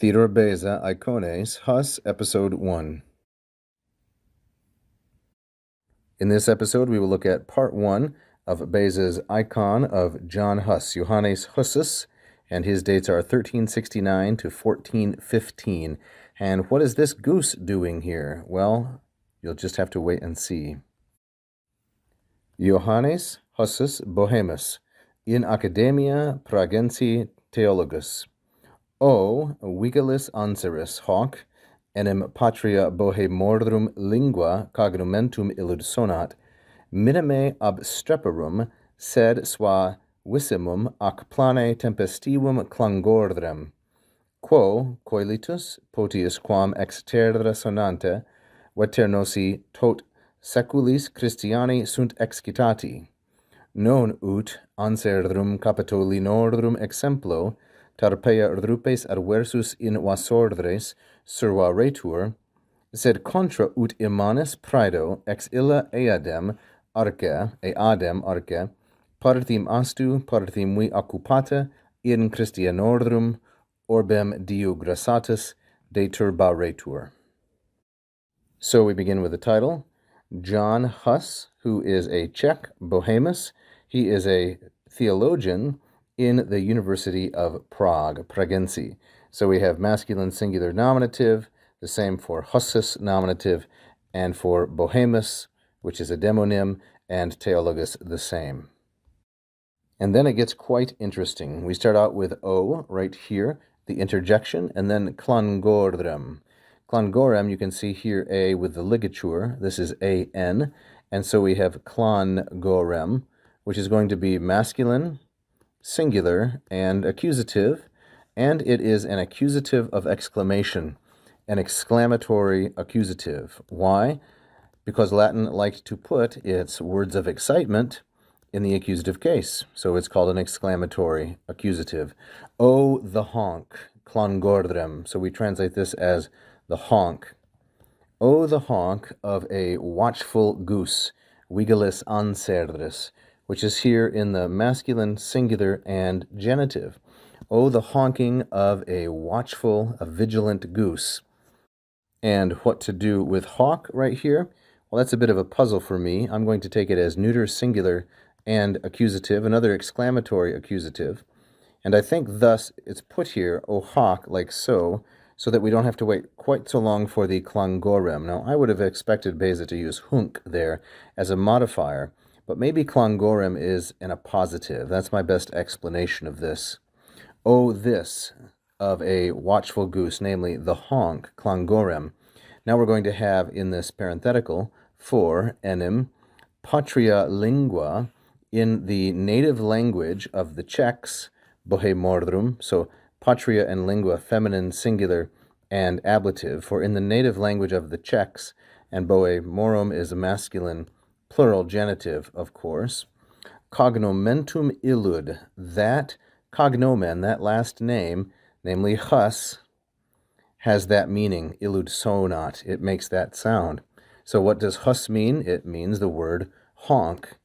Theodore Beza, Icones, Huss, Episode 1. In this episode, we will look at Part 1 of Beza's icon of John Huss, Johannes Hussus, and his dates are 1369 to 1415. And what is this goose doing here? Well, you'll just have to wait and see. Johannes Hussus Bohemus, in Academia Pragensi Theologus. O vigilis anseris hoc, enim patria bohemordrum lingua cognomentum illud sonat, minime ab streperum, sed sua vissimum ac plane tempestivum clangordrem, quo coelitus potius quam ex terra sonante, veternosi tot seculis Christiani sunt excitati, non ut anserdrum capitolinordrum exemplo, tarpeia rupes adversus in vasordres survaretur, sed contra ut immanis praedo ex illa eadem arce, partim astu, partim vi occupata in Christianordrum, orbem Diu grassatus deturbaretur. So we begin with the title. John Huss, who is a Czech Bohemus, he is a theologian in the University of Prague, Pragensi. So we have masculine singular nominative, the same for Hussus nominative, and for Bohemus, which is a demonym, and Theologus the same. And then it gets quite interesting. We start out with O right here, the interjection, and then clangordrem. Clangorem, you can see here A with the ligature. This is A-N. And so we have clangorem, which is going to be masculine, singular, and accusative. And it is an accusative of exclamation, an exclamatory accusative. Why? Because Latin liked to put its words of excitement in the accusative case. So it's called an exclamatory accusative. O the honk, clangordrem. So we translate this as the honk. O the honk of a watchful goose, vigilis anseris, which is here in the masculine, singular, and genitive. O the honking of a watchful, a vigilant goose. And what to do with hawk right here? Well, that's a bit of a puzzle for me. I'm going to take it as neuter, singular, and accusative, another exclamatory accusative. And I think thus it's put here, O hawk, like so that we don't have to wait quite so long for the clangorem. Now, I would have expected Beza to use hunk there as a modifier, but maybe clangorem is in a positive. That's my best explanation of this. O this of a watchful goose, namely the honk, clangorem. Now we're going to have in this parenthetical for enim patria lingua, in the native language of the Czechs, bohemordrum, so patria and lingua, feminine, singular, and ablative, for in the native language of the Czechs, and bohemorum is a masculine, plural genitive, of course, cognomentum illud, that cognomen, that last name, namely Huss, has that meaning, illud sonat, it makes that sound. So what does Huss mean? It means the word honk,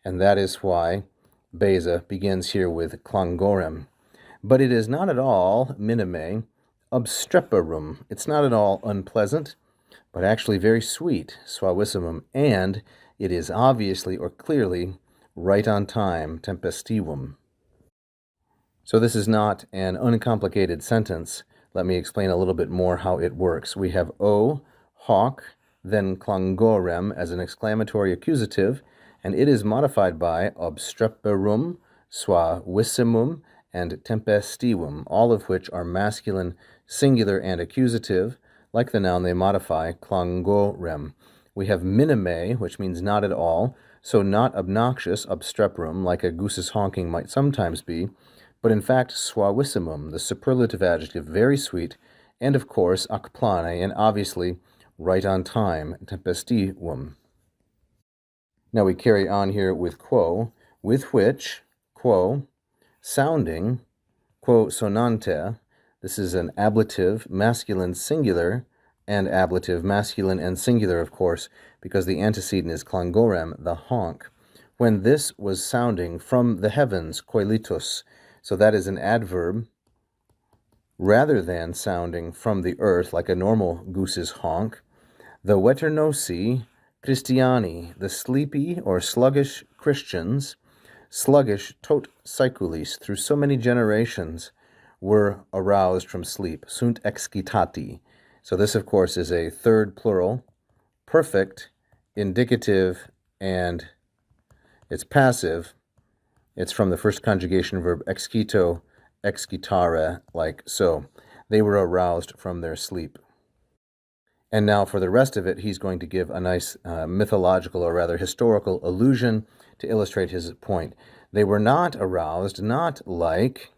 and that is why Beza begins here with clangorem. But it is not at all minime obstreperum. It's not at all unpleasant, but actually very sweet, suavissimum, and it is obviously or clearly right on time, tempestivum. So this is not an uncomplicated sentence. Let me explain a little bit more how it works. We have O, hawk, then clangorem as an exclamatory accusative, and it is modified by obstreperum, suavissimum, and tempestivum, all of which are masculine, singular, and accusative. Like the noun, they modify clangorem. We have minime, which means not at all, so not obnoxious, obstreperum, like a goose's honking might sometimes be, but in fact suavissimum, the superlative adjective, very sweet, and of course ac plane, and obviously right on time, tempestivum. Now we carry on here with quo, with which, quo, sounding, quo sonante. This is an ablative, masculine, singular, and ablative, masculine and singular, of course, because the antecedent is clangorem, the honk. When this was sounding from the heavens, coelitus, so that is an adverb rather than sounding from the earth like a normal goose's honk, the veternosi Christiani, the sleepy or sluggish Christians, sluggish tot saeculis, through so many generations, were aroused from sleep, sunt excitati. So this, of course, is a third plural, perfect, indicative, and it's passive. It's from the first conjugation verb excito, excitare, like so. They were aroused from their sleep. And now for the rest of it, he's going to give a nice mythological, or rather historical, allusion to illustrate his point. They were not aroused, not like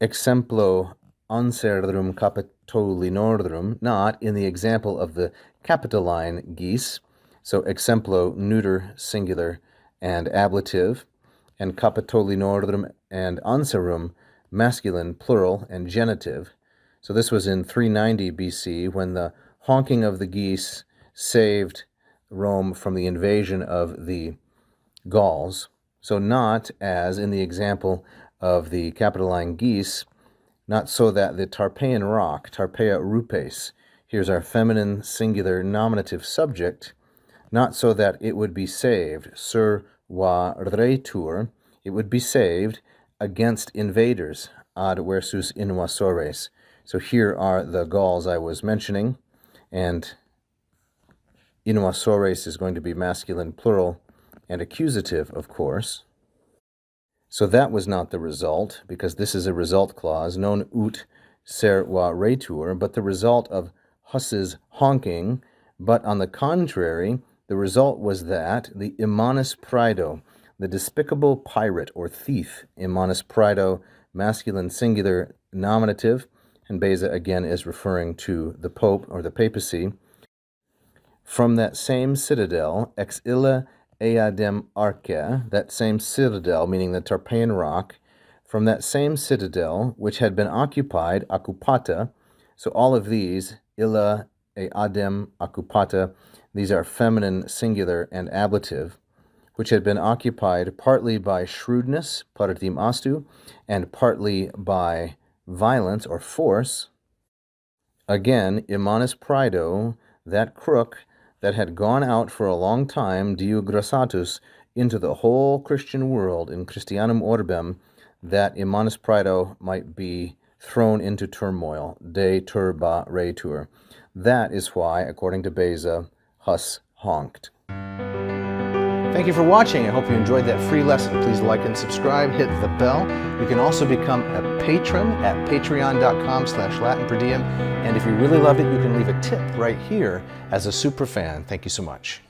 exemplo anserdrum capitolinordrum, not in the example of the Capitoline geese, so exemplo, neuter, singular, and ablative, and capitolinordrum and anserum, masculine, plural, and genitive. So this was in 390 BC, when the honking of the geese saved Rome from the invasion of the Gauls. So not as in the example of the Capitoline geese, not so that the Tarpeian rock, Tarpeia rupes, here's our feminine singular nominative subject, not so that it would be saved, sur va retur, it would be saved against invaders, ad versus invasores. So here are the Gauls I was mentioning, and invasores is going to be masculine, plural, and accusative, of course. So that was not the result, because this is a result clause, non ut ser va retur, but the result of Huss's honking. But on the contrary, the result was that the immanus praedo, the despicable pirate or thief, immanus praedo, masculine singular nominative, and Beza again is referring to the Pope or the papacy, from that same citadel, ex illa eadem arche, that same citadel, meaning the Tarpeian rock, from that same citadel, which had been occupied, occupata, so all of these, illa, eadem, occupata, these are feminine, singular, and ablative, which had been occupied partly by shrewdness, paratim astu, and partly by violence or force. Again, immanus praedo, that crook that had gone out for a long time, diu grassatus, into the whole Christian world, in Christianum orbem, that immanus praedo might be thrown into turmoil, de turba retur. That is why, according to Beza, Huss honked. Thank you for watching. I hope you enjoyed that free lesson. Please like and subscribe, hit the bell. You can also become a patron at patreon.com/LatinPerDiem. And if you really loved it, you can leave a tip right here as a super fan. Thank you so much.